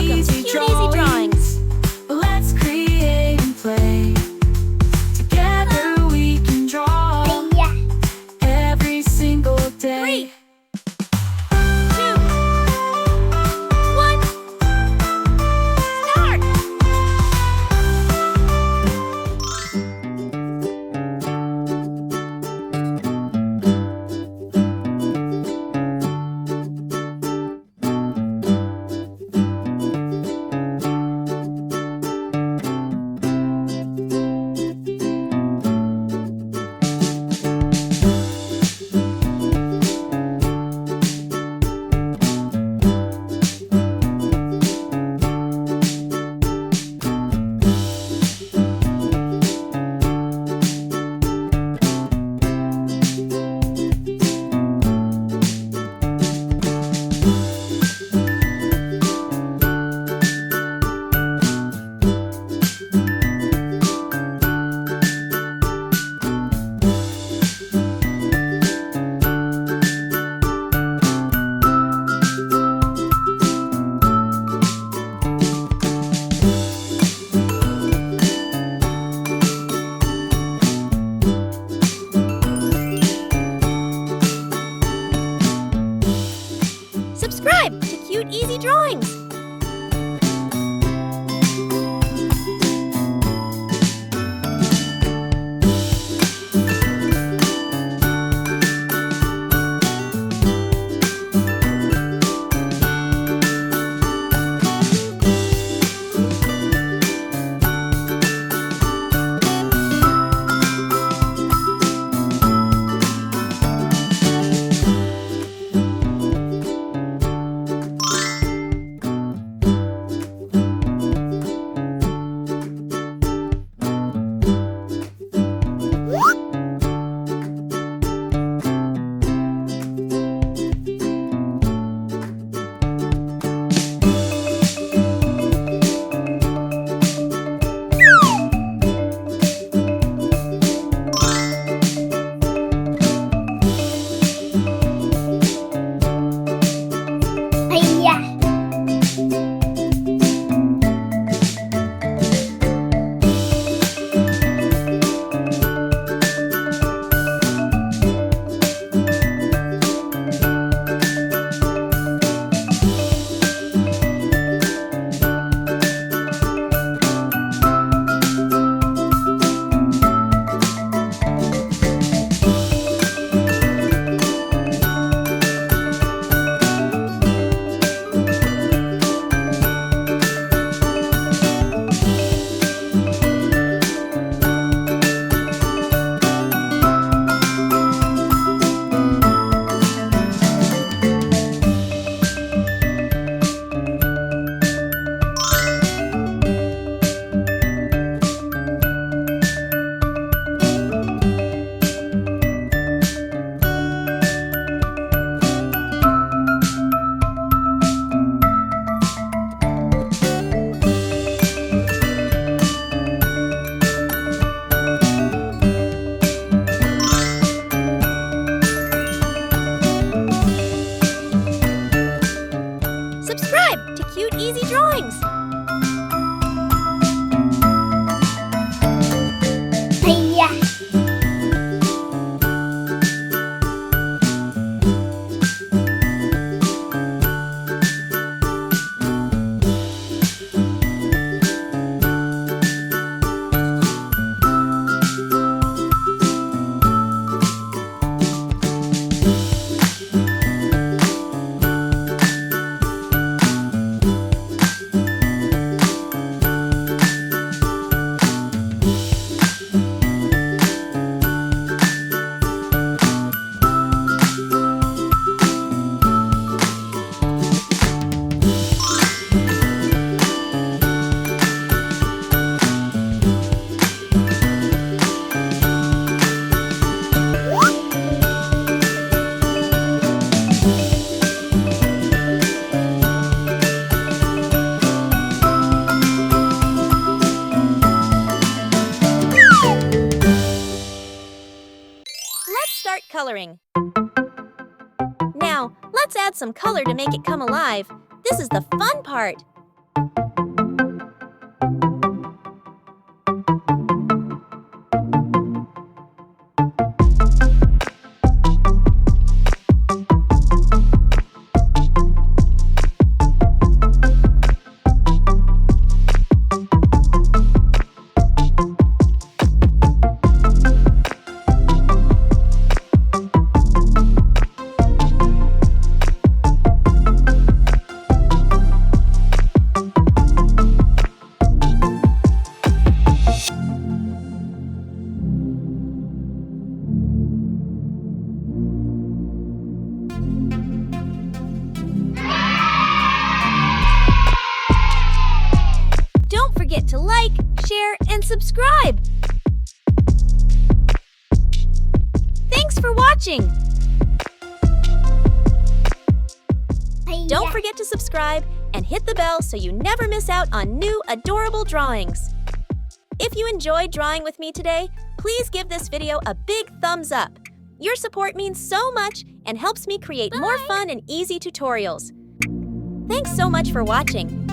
Welcome to Cute Easy Drawings. Let's create and play. Together we can draw every single day. 3, 2, 1, start! Subscribe to Cute Easy Drawings. Subscribe to Cute Easy Drawings. coloring. Now, let's add some color to make it come alive. This is the fun part. Don't forget to like, share, and subscribe. Thanks for watching. Don't forget to subscribe and hit the bell so you never miss out on new adorable drawings. If you enjoyed drawing with me today, please give this video a big thumbs up. Your support means so much and helps me create more fun and easy tutorials. Thanks so much for watching.